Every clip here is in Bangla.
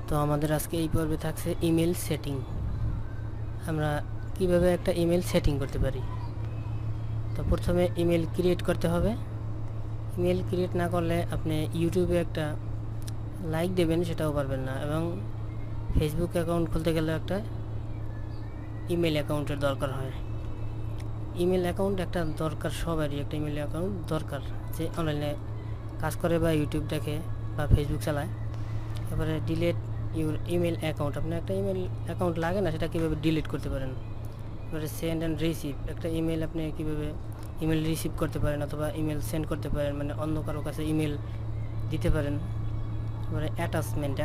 তো আমাদের আজকে এই পর্বে থাকছে ইমেল সেটিং। আমরা কিভাবে একটা ইমেল সেটিং করতে পারি। তো প্রথমে ইমেল ক্রিয়েট করতে হবে। ইমেল ক্রিয়েট না করলে আপনি ইউটিউবে একটা লাইক দেবেন সেটাও পারবেন না, এবং ফেসবুক অ্যাকাউন্ট খুলতে গেলে একটা ইমেল অ্যাকাউন্টের দরকার হয়। ইমেল অ্যাকাউন্ট একটা দরকার, সবারই একটা ইমেল অ্যাকাউন্ট দরকার, যে অনলাইনে কাজ করে বা ইউটিউব দেখে বা ফেসবুক চালায়। এবারে ডিলেট ইউর ইমেল অ্যাকাউন্ট, আপনার একটা ইমেল অ্যাকাউন্ট লাগে না, সেটা কীভাবে ডিলিট করতে পারেন। এবারে সেন্ড অ্যান্ড রিসিভ, একটা ইমেল আপনি কীভাবে ইমেল রিসিভ করতে পারেন অথবা ইমেল সেন্ড করতে পারেন, মানে অন্য কারো কাছে ইমেল দিতে পারেন। এবারে অ্যাটাচমেন্ট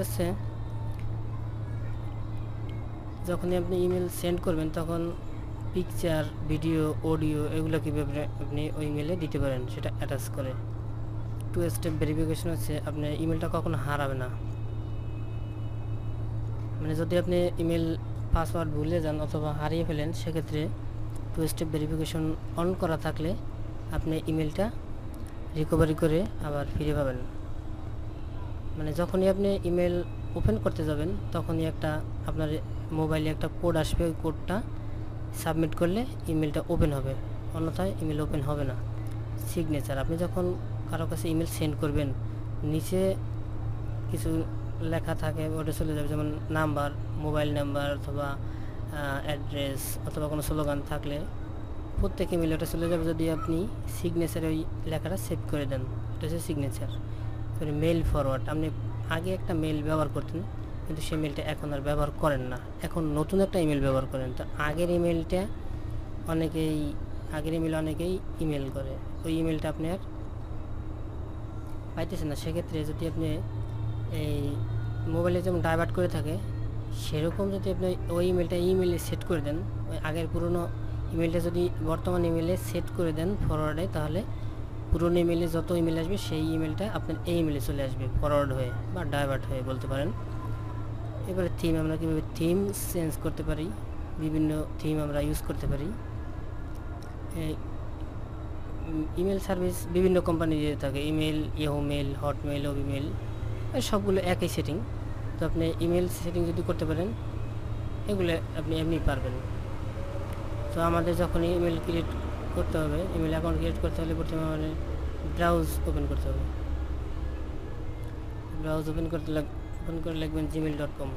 হচ্ছে যখনই আপনি ইমেল সেন্ড করবেন তখন পিকচার, ভিডিও, অডিও এগুলো কীভাবে আপনি ওই ইমেলে দিতে পারেন সেটা অ্যাটাচ করে। 2 স্টেপ ভেরিফিকেশন হচ্ছে আপনার ইমেলটা কখনো হারাবে না। মানে যদি আপনি ইমেল পাসওয়ার্ড ভুলে যান অথবা হারিয়ে ফেলেন, সেক্ষেত্রে 2 স্টেপ ভেরিফিকেশন অন করা থাকলে আপনি ইমেলটা রিকভারি করে আবার ফিরে পাবেন। মানে যখনই আপনি ইমেল ওপেন করতে যাবেন তখনই একটা আপনার মোবাইলে একটা কোড আসবে, ওই কোডটা সাবমিট করলে ইমেলটা ওপেন হবে, অন্যথায় ইমেল ওপেন হবে না। সিগনেচার, আপনি যখন কারো কাছে ইমেল সেন্ড করবেন নিচে কিছু লেখা থাকে, ওটা চলে যাবে, যেমন নাম্বার, মোবাইল নাম্বার অথবা অ্যাড্রেস অথবা কোনো স্লোগান থাকলে প্রত্যেক ইমেলে ওটা চলে যাবে যদি আপনি সিগনেচারে ওই লেখাটা সেভ করে দেন। এটা হচ্ছে সিগনেচার। এবারে মেল ফরওয়ার্ড, আপনি আগে একটা মেল ব্যবহার করতেন কিন্তু সেই মেলটা এখন আর ব্যবহার করেন না, এখন নতুন একটা ইমেল ব্যবহার করেন। তো আগের ইমেলে অনেকেই ইমেল করে, ওই ইমেলটা আপনি আর পাইতেছেন না। সেক্ষেত্রে যদি আপনি এই মোবাইলে যেমন ডাইভার্ট করে থাকে, সেরকম যদি আপনি ওই ইমেলে সেট করে দেন, ওই আগের পুরনো ইমেলটা যদি বর্তমান ইমেলে সেট করে দেন ফরওয়ার্ডে, তাহলে পুরনো ইমেলে যত ইমেল আসবে সেই ইমেলটা আপনার এই ইমেলে চলে আসবে ফরওয়ার্ড হয়ে বা ডাইভার্ট হয়ে বলতে পারেন। এবারে থিম, আমরা কীভাবে থিম চেঞ্জ করতে পারি, বিভিন্ন থিম আমরা ইউজ করতে পারি। ইমেল সার্ভিস বিভিন্ন কোম্পানি দিয়ে থাকে, ইমেল, ইয়াহু মেল, হটমেল, ওবিমেল, সবগুলো একই সেটিং। তো আপনি ইমেল সেটিং যদি করতে পারেন এগুলো আপনি এমনি পারবেন। তো আমাদের যখন ইমেল ক্রিয়েট করতে হবে, ইমেল অ্যাকাউন্ট ক্রিয়েট করতে হলে প্রথমে আমাদের ব্রাউজ ওপেন করতে হবে। ব্রাউজ ওপেন করে লিখবেন gmail.com।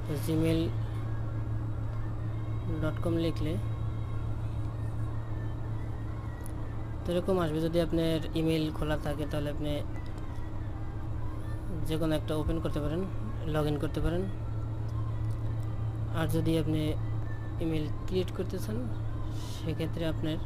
তো gmail.com লিখলে তো এরকম আসবে। যদি আপনার ইমেল খোলা থাকে তাহলে আপনি যে কোনো একটা ওপেন করতে পারেন, লগ ইন করতে পারেন। আর যদি আপনি ইমেল ক্রিয়েট করতে চান সেক্ষেত্রে আপনার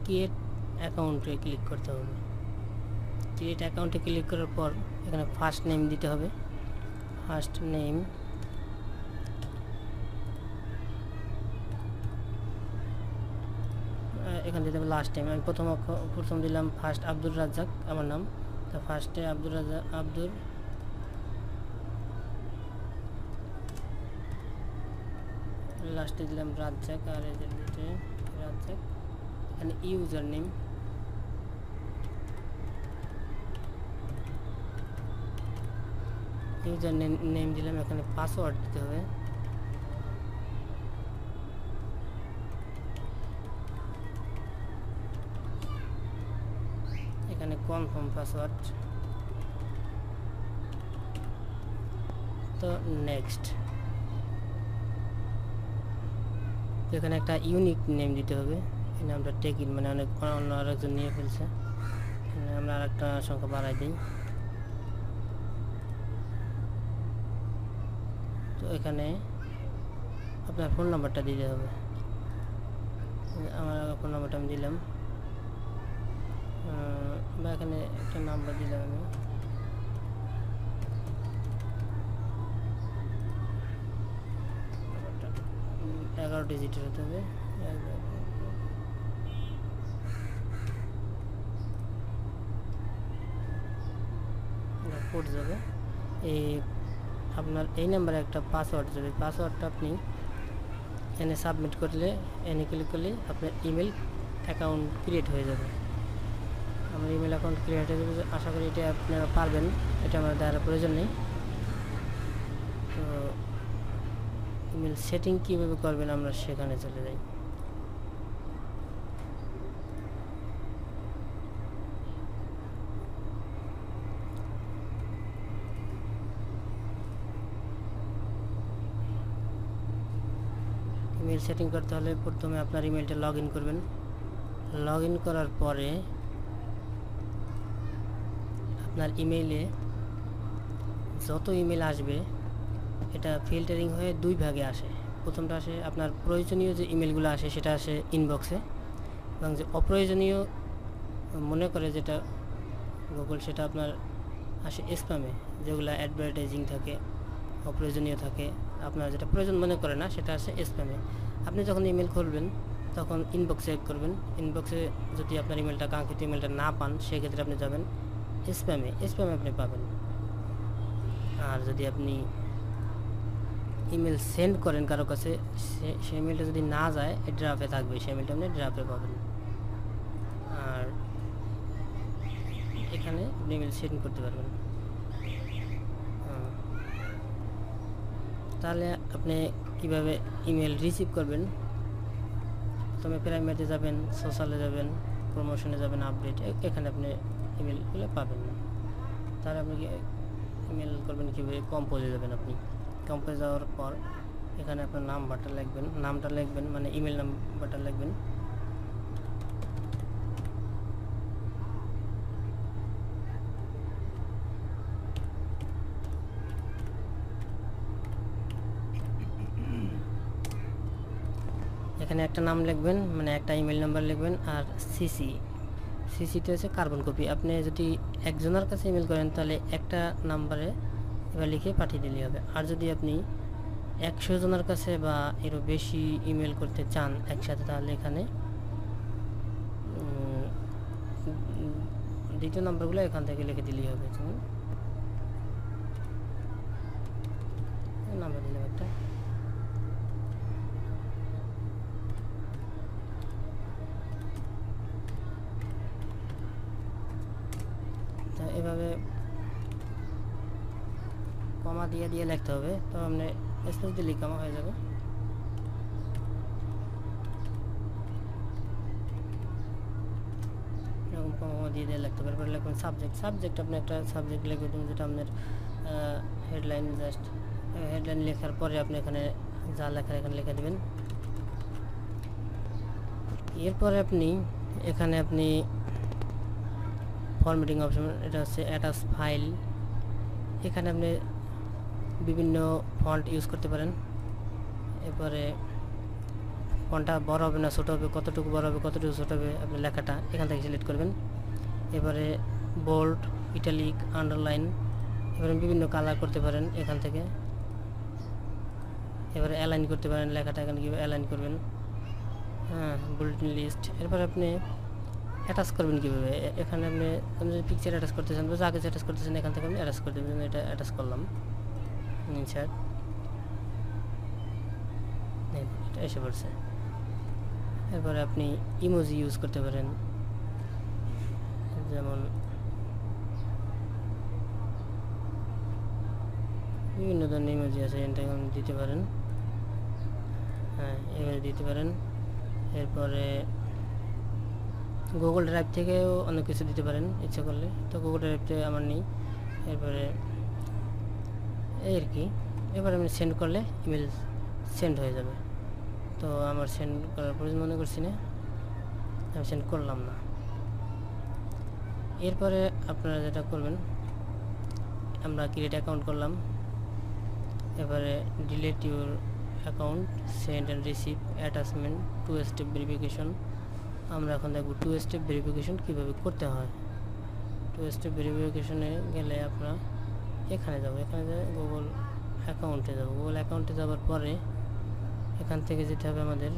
ক্রিয়েট অ্যাকাউন্টে ক্লিক করতে হবে। ক্রিয়েট অ্যাকাউন্টে ক্লিক করার পর এখানে ফার্স্ট নেম দিতে হবে, ফার্স্ট নেম, এখানে দিতে হবে লাস্ট নেম। আমি প্রথম দিলাম ফার্স্ট আব্দুর রাজ্জাক আমার নাম, তা ফার্স্টে আব্দুর লাস্টে দিলাম রাজ্জাক, আর রাজ্জাক। এখানে ইউজার নেম, নেম দিলাম। এখানে পাসওয়ার্ড দিতে হবে, এখানে কনফার্ম পাসওয়ার্ড। তো নেক্সট, এখানে একটা ইউনিক নেম দিতে হবে। এই নামটা টেকিন, মানে অন্য আরেকজন নিয়ে ফেলছে, আমরা আরেকটা সংখ্যা বাড়াই দিই। তো এখানে আপনার ফোন নাম্বারটা দিতে হবে, আমার ফোন নাম্বারটা আমি দিলাম, বা এখানে একটা নাম্বার দিলাম আমি। ডিজিটের হতে হবে। কোড যাবে, এই আপনার এই নাম্বারে একটা পাসওয়ার্ড যাবে। পাসওয়ার্ডটা আপনি এনে সাবমিট করলে, এনে ক্লিক করলে আপনার ইমেল অ্যাকাউন্ট ক্রিয়েট হয়ে যাবে। আমার ইমেল অ্যাকাউন্ট ক্রিয়েট হয়ে যাবে। আশা করি এটা আপনারা পারবেন, এটা আমার দেওয়ার প্রয়োজন নেই। তো ইমেল সেটিং কীভাবে করবেন আমরা সেখানে চলে যাই। ইমেল সেটিং করতে হলে প্রথমে আপনার ইমেলটা লগ ইন করবেন। লগ ইন করার পরে আপনার ইমেইলে যত ইমেল আসবে এটা ফিল্টারিং হয়ে দুই ভাগে আসে। প্রথমটা আসে আপনার প্রয়োজনীয় যে ইমেলগুলো আসে সেটা আসে ইনবক্সে, এবং যে অপ্রয়োজনীয় মনে করে যেটা গুগল, সেটা আপনার আসে স্প্যামে, যেগুলো অ্যাডভার্টাইজিং থাকে, অপ্রয়োজনীয় থাকে, আপনার যেটা প্রয়োজন মনে করে না সেটা আসে স্প্যামে। আপনি যখন ইমেল খুলবেন তখন ইনবক্সে চেক করবেন। ইনবক্সে যদি আপনার ইমেলটা, কাঙ্ক্ষিত ইমেলটা না পান, সেক্ষেত্রে আপনি যাবেন স্প্যামে। স্প্যামে আপনি পাবেন। আর যদি আপনি ইমেল সেন্ড করেন কারো কাছে, সেই ইমেলটা যদি না যায় ড্রাফে থাকবে, সেই ইমেলটা আপনি ড্রাফে পাবেন। আর এখানে আপনি ইমেল সেন্ড করতে পারবেন। তাহলে আপনি কিভাবে ইমেল রিসিভ করবেন, প্রথমে প্রাইমারিতে যাবেন, সোশ্যালে যাবেন, প্রমোশনে যাবেন, আপডেট, এখানে আপনি ইমেলগুলো পাবেন না। তাহলে আপনি ইমেল করবেন কীভাবে, কম্পোজে যাবেন। আপনি কম্পোজে যাওয়ার পর এখানে আপনার নাম্বারটা লিখবেন, নামটা লিখবেন, মানে ইমেল নাম্বারটা লিখবেন। এখানে একটা নাম লিখবেন, মানে একটা ইমেল নাম্বার লিখবেন। আর সিসিতে হচ্ছে কার্বন কপি। আপনি যদি একজনের কাছে ইমেল করেন তাহলে একটা নাম্বারে এবার লিখে পাঠিয়ে দিলেই হবে। আর যদি আপনি 100 জনের কাছে বা এরও বেশি ইমেল করতে চান একসাথে, তাহলে এখানে দ্বিতীয় নাম্বারগুলো এখান থেকে লিখে দিলেই হবে। নাম্বার দিলাম একটা। এভাবে কমা দিয়ে লিখতে হবে, তো আপনি স্পেস দিলে কমা হয়ে যাবে। এরকম কমা দিয়ে লিখতে হবে। এরপরে লিখবেন সাবজেক্ট আপনি একটা সাবজেক্ট লিখবেন, যেটা আপনার হেডলাইন। জাস্ট হেডলাইন লেখার পরে আপনি এখানে যা লেখার এখানে লিখে দেবেন। এরপরে আপনি এখানে ফরম্যাটিং অপশন, এটা হচ্ছে অ্যাটাচ ফাইল। এখানে আপনি বিভিন্ন ফন্ট ইউজ করতে পারেন। এরপরে ফন্টটা বড় হবে না ছোটো হবে, কতটুকু বড় হবে কতটুকু ছোটো হবে আপনি লেখাটা এখান থেকে সিলেক্ট করবেন। এবারে বোল্ড, ইটালিক, আন্ডারলাইন, এবারে বিভিন্ন কালার করতে পারেন এখান থেকে। এবারে অ্যালাইন করতে পারেন লেখাটা, এখানে কীভাবে অ্যালাইন করবেন। Bulletin list. এরপর আপনি অ্যাটাচ করবেন কীভাবে, এখানে আপনি যদি পিকচার অ্যাটাচ করতে চান বা যা কিছু অ্যাটাচ করতে চান এখান থেকে আপনি অ্যাটাচ করে দেবেন। এটা অ্যাটাচ করলাম, ইনসার্ট, এটা এসে পড়ছে। এরপরে আপনি ইমোজি ইউজ করতে পারেন, যেমন বিভিন্ন ধরনের ইমোজি আছে, এটা দিতে পারেন। এভাবে দিতে পারেন। এরপরে গুগল ড্রাইভ থেকেও অনেক কিছু দিতে পারেন ইচ্ছা করলে, তো গুগল ড্রাইভ থেকে আমার নেই। এরপরে এই আর কি। এবার আমি সেন্ড করলে ইমেল সেন্ড হয়ে যাবে। তো আমার সেন্ড করার প্রয়োজন মনে করছি না, আমি সেন্ড করলাম না। এরপরে আপনারা যেটা করবেন, আমরা ক্রিয়েট অ্যাকাউন্ট করলাম। এবারে delete your account, send and receive attachment, 2 step verification. আমরা এখন দেখব 2 স্টেপ ভেরিফিকেশন কীভাবে করতে হয়। 2 স্টেপ ভেরিফিকেশনে গেলে আপনারা এখানে যাব, এখানে গুগল অ্যাকাউন্টে যাব। গুগল অ্যাকাউন্টে যাওয়ার পরে এখান থেকে যেতে হবে আমাদের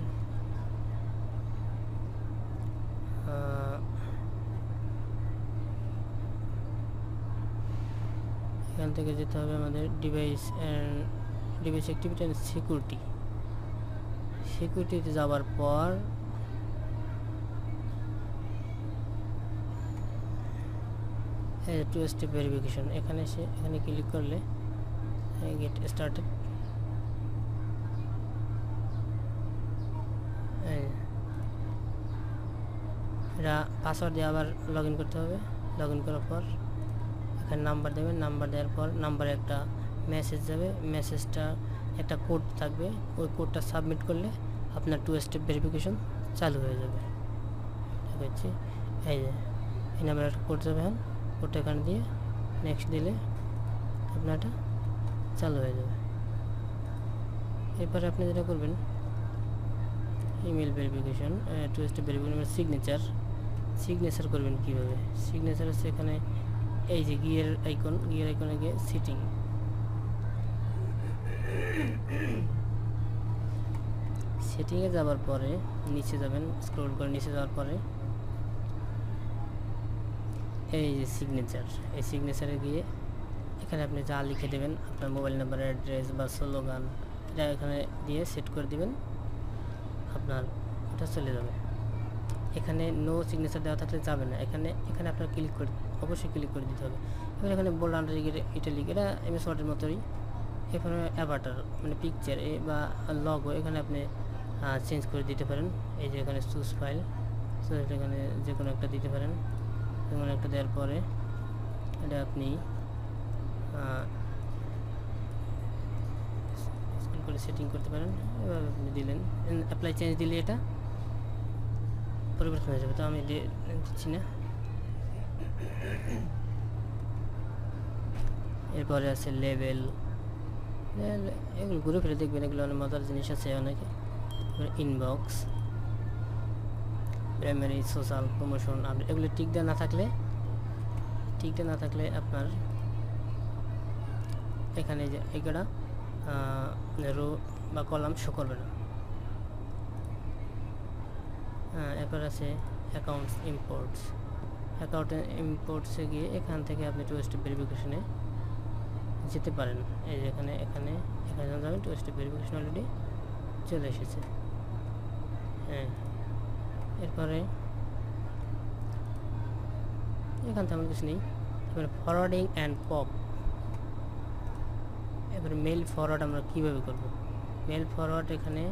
এখান থেকে যেতে হবে আমাদের ডিভাইস অ্যাক্টিভিটি অ্যান্ড সিকিউরিটিতে যাওয়ার পর টু স্টেপ ভেরিফিকেশন এখানে ক্লিক করলে গেট স্টার্টেড এটা পাসওয়ার্ড দিয়ে আবার লগ ইন করতে হবে। লগ ইন করার পর এখানে নাম্বার দেবেন, নাম্বার দেওয়ার পর নাম্বারে একটা মেসেজ যাবে, মেসেজটা একটা কোড থাকবে, ওই কোডটা সাবমিট করলে আপনার টু স্টেপ ভেরিফিকেশন চালু হয়ে যাবে। ঠিক আছে, এই যে এই নাম্বারে একটা কোড যাবে, হ্যাঁ কোডটা এখানে দিয়ে নেক্সট দিলে আপনার এটা চালু হয়ে যাবে। এরপরে আপনি যেটা করবেন email verification two step verification signature করবেন কীভাবে। সিগনেচার হচ্ছে এখানে এই যে গিয়ার আইকনে গিয়ে সেটিংয়ে যাওয়ার পরে নিচে যাবেন, স্ক্রল করে নিচে যাওয়ার পরে এই যে এই সিগনেচারে গিয়ে এখানে আপনি যা লিখে দেবেন, আপনার মোবাইল নাম্বার, অ্যাড্রেস বা স্লোগান, এটা এখানে দিয়ে সেট করে দিবেন, আপনার ওটা চলে যাবে। এখানে নো সিগনেচার দেওয়া থাকলে যাবে না, এখানে আপনার অবশ্যই ক্লিক করে দিতে হবে। এবার এখানে বোল্ড আন্ডারলাইন ইটালিক, এটা এমএস ওয়ার্ডের মতোই। এখানে অ্যাভাটার মানে পিকচার বা লগো এখানে আপনি চেঞ্জ করে দিতে পারেন। এই যে এখানে চুজ ফাইল, এখানে যে কোনো একটা দিতে পারেন। যে কোনো একটা দেওয়ার পরে এটা আপনি করে সেটিং করতে পারেন। এভাবে আপনি দিলেন, অ্যাপ্লাই চেঞ্জ দিলে এটা পরিবর্তন হয়ে যাবে। তো আমি দিচ্ছি না। এরপরে আছে লেভেল, এগুলো ঘুরে ফিরে দেখবেন, এগুলো অনেক মজার জিনিস আছে অনেকে। ইনবক্স, প্রাইমারি, সোশ্যাল, প্রমোশন, আপনি এগুলো টিক দেওয়া না থাকলে আপনার এখানে যে এগুলা রো বা কলাম শো করবে না। এরপর আছে ইম্পোর্টসে গিয়ে এখান থেকে আপনি টু স্টেপ ভেরিফিকেশনে যেতে পারেন। এই যে এখানে যাবেন, টু স্টেপ ভেরিফিকেশন অলরেডি চলে এসেছে। হ্যাঁ, এরপরে এখান থেকে আমার কিছু নেই। এবার ফরওয়ার্ডিং অ্যান্ড পপ, এবার মেল ফরওয়ার্ড আমরা কীভাবে করব। মেল ফরওয়ার্ড এখানে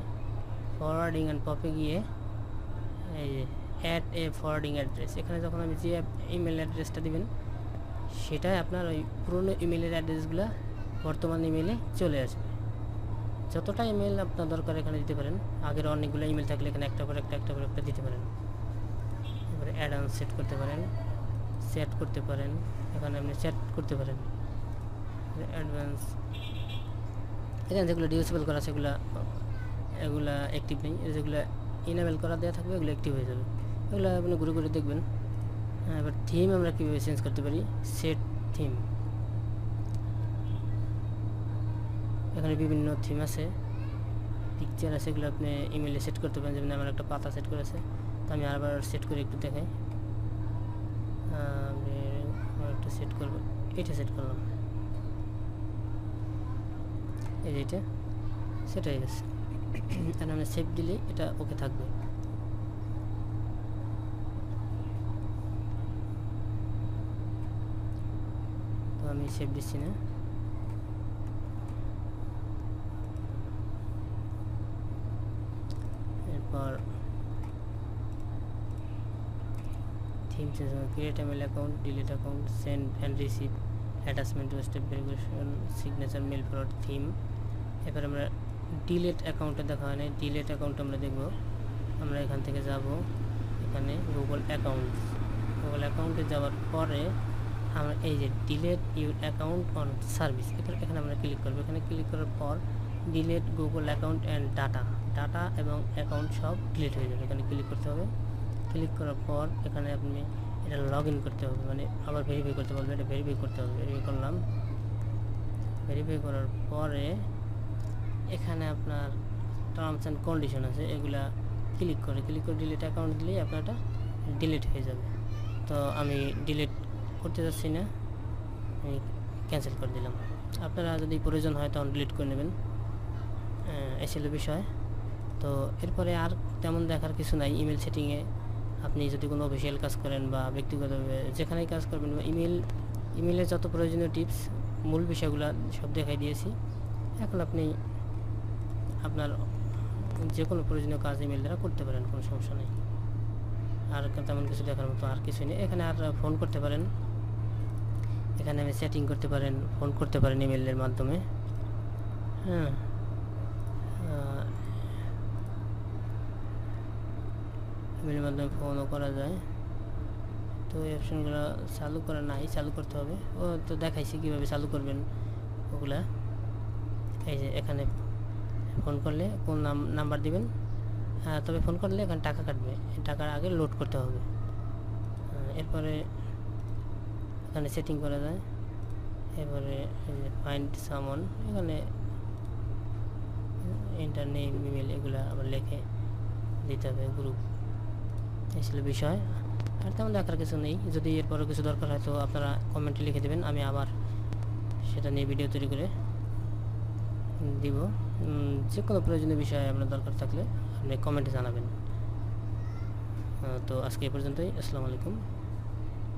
ফরওয়ার্ডিং অ্যান্ড পপে গিয়ে এই যে অ্যাড এ ফরওয়ার্ডিং অ্যাড্রেস, এখানে যখন আপনি যে ইমেল অ্যাড্রেসটা দিবেন সেটাই আপনার ওই পুরনো ইমেলের অ্যাড্রেসগুলো বর্তমান ইমেলে চলে আসবে। যতটা ইমেল আপনার দরকার এখানে দিতে পারেন। আগের অনেকগুলো ইমেল থাকলে এখানে একটা করে একটা দিতে পারেন। এবারে অ্যাড অন সেট করতে পারেন, এখানে আপনি চ্যাট করতে পারেন। অ্যাডভান্স এখানে যেগুলো ডিসেবল করা সেগুলো এগুলা অ্যাক্টিভ নেই, যেগুলো ইনেবল করা দেওয়া থাকবে এগুলো অ্যাক্টিভ হয়ে যাবে। এগুলো আপনি ঘুরে দেখবেন। এবার থিম আমরা কীভাবে চেঞ্জ করতে পারি, সেট থিম, এখানে বিভিন্ন থিম আছে, পিকচার আছে, এগুলো আপনি ইমেলে সেট করতে পারেন। যেমন আমার একটা পাতা সেট করেছে, তো আমি আবার সেট করে একটু দেখাই। একটা সেট করবো, এটা সেট করলাম, এই যে এটা সেট হয়ে গেছে। আর আমরা সেভ দিলে এটা ওকে থাকবে। তো আমি সেভ দিচ্ছি না। এরপর theme change, create email account, delete account, send and receive, attachment, two step verification, signature, mail forward, theme. এবার আমরা ডিলিট অ্যাকাউন্টে দেখা হয় না, ডিলিট অ্যাকাউন্ট আমরা দেখব। আমরা এখান থেকে যাব, এখানে গুগল অ্যাকাউন্টে যাওয়ার পরে আমরা এই যে delete your account on service, এখানে আমরা ক্লিক করবো। এখানে ক্লিক করার পর delete Google account and data এবং অ্যাকাউন্ট সব ডিলিট হয়ে যাবে। এখানে ক্লিক করতে হবে। ক্লিক করার পর এখানে আপনি এটা লগ ইন করতে হবে, মানে আবার ভেরিফাই করতে বলবে, এটা ভেরিফাই করতে হবে। ভেরিফাই করলাম। ভেরিফাই করার পরে এখানে আপনার টার্মস অ্যান্ড কন্ডিশন আছে, এগুলা ক্লিক করে ডিলিট অ্যাকাউন্ট দিলেই আপনারটা ডিলিট হয়ে যাবে। তো আমি ডিলিট করতে যাচ্ছি না, আমি ক্যান্সেল করে দিলাম। আপনারা যদি প্রয়োজন হয় তখন ডিলিট করে নেবেন। এই ছিল বিষয়। তো এরপরে আর তেমন দেখার কিছু নাই। ইমেল সেটিংয়ে আপনি যদি কোনো অফিসিয়াল কাজ করেন বা ব্যক্তিগতভাবে যেখানেই কাজ করবেন, বা ইমেলে যত প্রয়োজনীয় টিপস মূল বিষয়গুলো সব দেখাই দিয়েছি। এখন আপনি আপনার যে কোনো প্রয়োজনীয় কাজ ইমেল দ্বারা করতে পারেন, কোনো সমস্যা নেই। আর তেমন কিছু দেখার মতো আর কিছুই নেই। এখানে আর ফোন করতে পারেন, এখানে আমি সেটিং করতে পারেন, ফোন করতে পারেন ইমেলের মাধ্যমে। হ্যাঁ, ইমেলের মাধ্যমে ফোনও করা যায়। তো এই অপশানগুলো চালু করা নাই, চালু করতে হবে। ও তো দেখাইছি কীভাবে চালু করবেন ওগুলা। এই যে এখানে ফোন করলে কোন নাম্বার দিবেন, তবে ফোন করলে এখানে টাকা কাটবে, টাকার আগে লোড করতে হবে। এরপরে এখানে সেটিং করা যায়। এরপরে ফাইন্ড সামন, এখানে ইন্টারনেট ইমেল এগুলো আবার লিখে দিতে হবে, গ্রুপ। এই ছিল বিষয়। আর তেমন দেখার কিছু নেই। যদি এরপরও কিছু দরকার হয় তো আপনারা কমেন্টে লিখে দেবেন, আমি আবার সেটা নিয়ে ভিডিও তৈরি করে দিব। যে কোনো প্রয়োজনীয় বিষয়ে আপনার দরকার থাকলে আপনি কমেন্টে জানাবেন। তো আজকে এই পর্যন্তই। আসসালামু আলাইকুম।